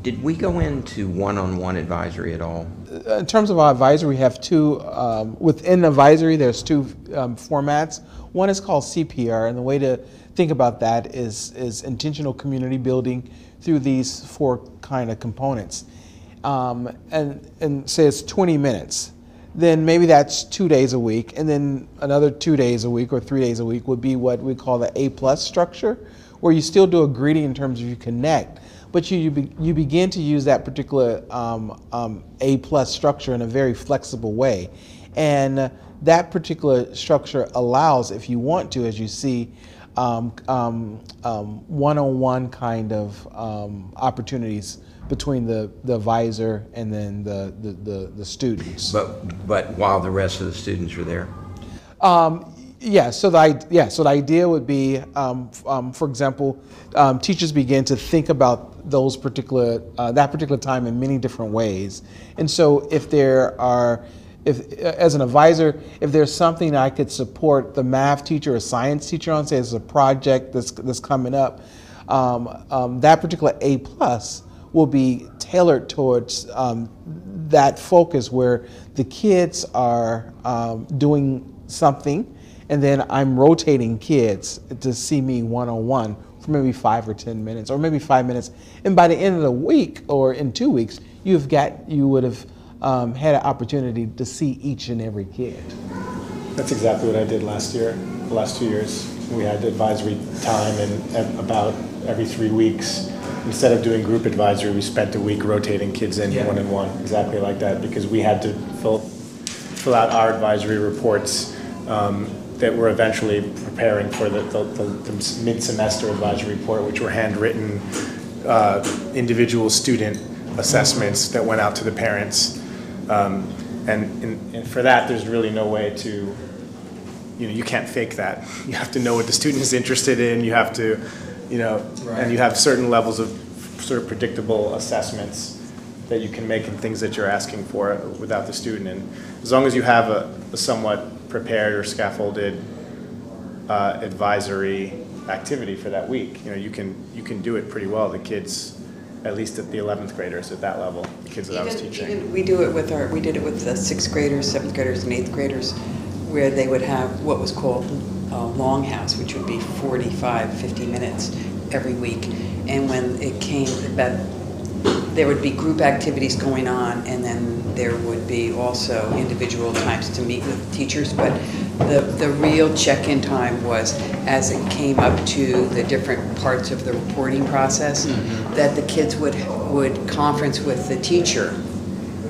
Did we go into one-on-one advisory at all? In terms of our advisory, we have two, within advisory, there's two formats. One is called CPR, and the way to think about that is intentional community building through these four kind of components. And say it's 20 minutes. Then maybe that's 2 days a week, and then another 2 days a week or 3 days a week would be what we call the A+ structure, where you still do a greeting in terms of you connect, but you begin to use that particular A+ structure in a very flexible way. And that particular structure allows, if you want to, as you see, one-on-one kind of opportunities between the advisor and then the students. But while the rest of the students are there? So the idea would be, for example, teachers begin to think about those particular that particular time in many different ways. And so if as an advisor, if there's something I could support the math teacher or science teacher on, say it's a project that's coming up, that particular A+ will be tailored towards that focus where the kids are doing something, and then I'm rotating kids to see me one-on-one for maybe 5 or 10 minutes, or maybe 5 minutes. And by the end of the week or in 2 weeks, you would have had an opportunity to see each and every kid. That's exactly what I did last year. The last 2 years, we had advisory time, and about every 3 weeks, instead of doing group advisory, we spent a week rotating kids in one-on-one, exactly like that, because we had to fill out our advisory reports that we're eventually preparing for the mid-semester advisory report, which were handwritten individual student assessments that went out to the parents. And for that, there's really no way to, you can't fake that. You have to know what the student is interested in. You have to, right. And you have certain levels of sort of predictable assessments that you can make and things that you're asking for without the student. And as long as you have a somewhat prepared or scaffolded advisory activity for that week, you can do it pretty well. The kids, at least at the 11th graders at that level, the kids that I was teaching. We did it with the 6th graders, 7th graders, and 8th graders, where they would have what was called longhouse, which would be 45, 50 minutes every week. And when it came about, there would be group activities going on, and then there would be also individual times to meet with teachers. But the real check-in time was as it came up to the different parts of the reporting process, that the kids would conference with the teacher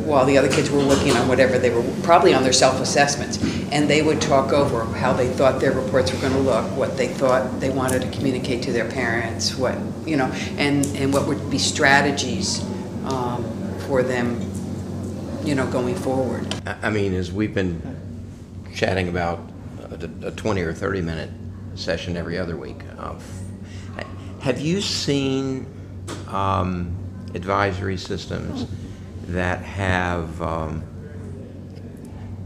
while the other kids were working on whatever they were, probably on their self-assessments, and they would talk over how they thought their reports were going to look, what they thought they wanted to communicate to their parents, what, and what would be strategies for them, going forward. I mean, as we've been chatting about a 20 or 30 minute session every other week, have you seen advisory systems that have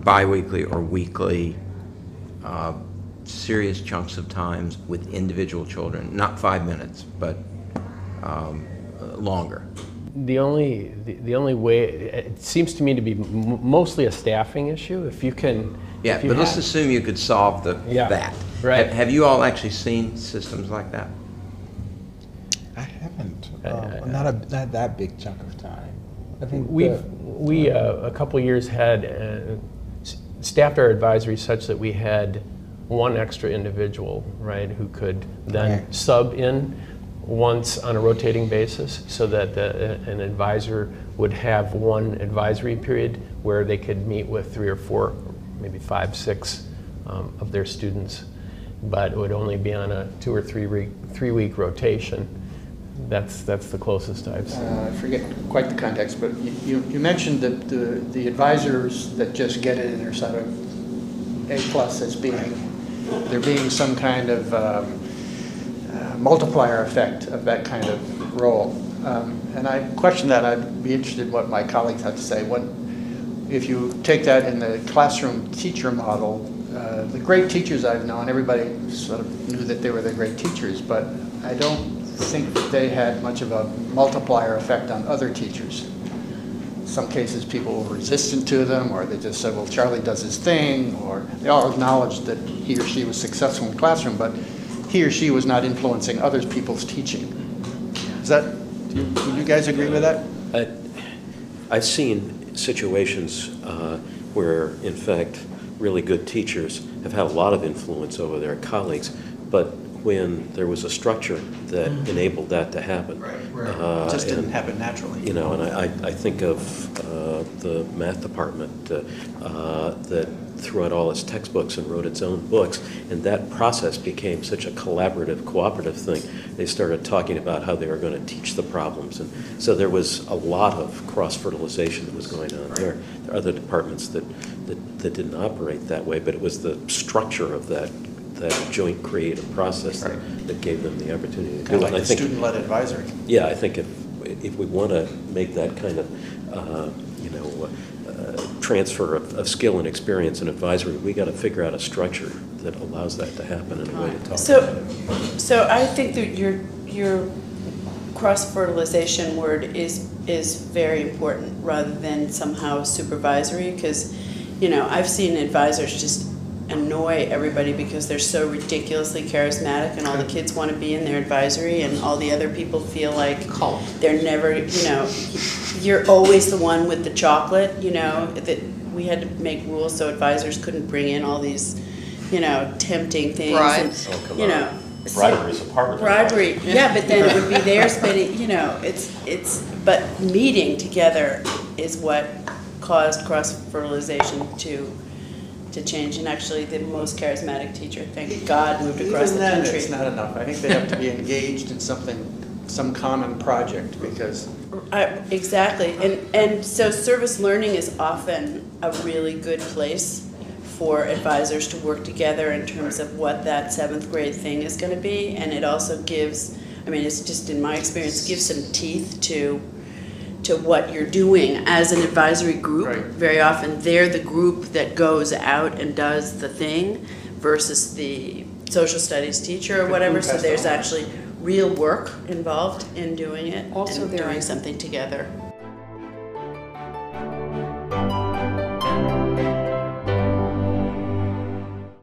bi-weekly or weekly serious chunks of times with individual children, not 5 minutes, but longer? The only way, it seems to me to be mostly a staffing issue. If you can, yeah, but let's assume you could solve that. Right. Have you all actually seen systems like that? I haven't. Not that big chunk of time. I think we a couple years had staffed our advisory such that we had one extra individual, right, who could then sub in once on a rotating basis, so that an advisor would have one advisory period where they could meet with 3 or 4, maybe 5, 6 of their students, but it would only be on a 2 or 3 week rotation. That's the closest I've seen. I forget quite the context, but you mentioned that the advisors that just get it and are sort of A+ as there being some kind of multiplier effect of that kind of role. And I question that. I'd be interested in what my colleagues have to say. If you take that in the classroom teacher model, the great teachers I've known, everybody sort of knew that they were the great teachers, but I don't think that they had much of a multiplier effect on other teachers. In some cases, people were resistant to them, or they just said, well, Charlie does his thing, or they all acknowledged that he or she was successful in the classroom, but he or she was not influencing other people's teaching. Would you guys agree with that? I've seen situations where, in fact, really good teachers have had a lot of influence over their colleagues, but when there was a structure that enabled that to happen. It just didn't happen naturally. You know, and I think of the math department that threw out all its textbooks and wrote its own books, and that process became such a collaborative, cooperative thing. They started talking about how they were going to teach the problems, and so there was a lot of cross-fertilization that was going on there. There are other departments that didn't operate that way, but it was the structure of that joint creative process that gave them the opportunity to do it. Like I think student-led advisory. Yeah, I think if we want to make that kind of transfer of skill and experience in advisory, we got to figure out a structure that allows that to happen in a way to talk about it. So I think that your cross-fertilization word is very important rather than somehow supervisory, because I've seen advisors just annoy everybody because they're so ridiculously charismatic and all the kids want to be in their advisory and all the other people feel like they're never, you're always the one with the chocolate, that we had to make rules so advisors couldn't bring in all these, tempting things. Bribes. Bribery is a part of it. Bribery, yeah, but then it would be their spending, but meeting together is what caused cross-fertilization to change, and actually the most charismatic teacher, thank God, moved across the country. It's not enough. I think they have to be engaged in some common project, because exactly, and so service learning is often a really good place for advisors to work together in terms of what that 7th grade thing is going to be, and it also gives, it's just in my experience, gives some teeth to what you're doing as an advisory group. Right. Very often they're the group that goes out and does the thing versus the social studies teacher or whatever, so there's actually real work involved in doing it Also, and there doing are- something together.